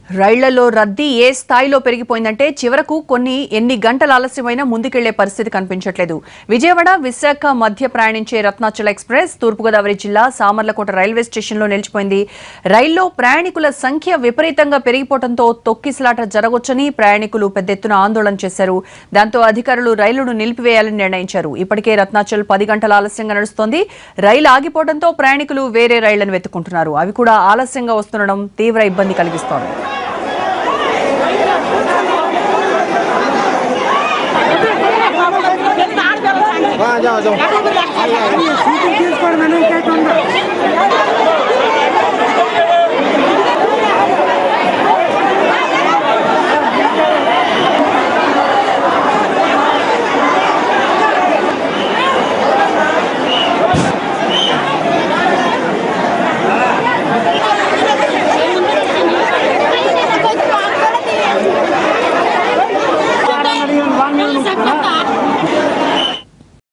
రైళ్లలో రద్దీ ఏ స్థాయిలో పెరిగిపోయిందంటే చివరకు ఎన్ని గంటల ఆలస్యమైనా ముందుకెళ్లే పరిస్థితి కనిపించట్లేదు. విజయవాడ విశాఖ మధ్య ప్రయాణించే రత్నాచల ఎక్స్ప్రెస్ తూర్పుగోదావరి జిల్లా సామర్లకోట రైల్వే స్టేషన్లో నిలిచిపోయింది. రైల్లో ప్రయాణికుల సంఖ్య విపరీతంగా పెరిగిపోవడంతో తొక్కిసలాట జరగొచ్చని ప్రయాణికులు పెద్ద ఎత్తున ఆందోళన చేశారు. దాంతో అధికారులు రైలును నిలిపివేయాలని నిర్ణయించారు. ఇప్పటికే రత్నాచల్ 10 గంటల ఆలస్యంగా నడుస్తోంది. రైలు ఆగిపోవడంతో ప్రయాణికులు వేరే రైళ్లను వెతుక్కుంటున్నారు. అవి కూడా ఆలస్యంగా వస్తుండడం తీవ్ర ఇబ్బంది కలిగిస్తోంది. जाओ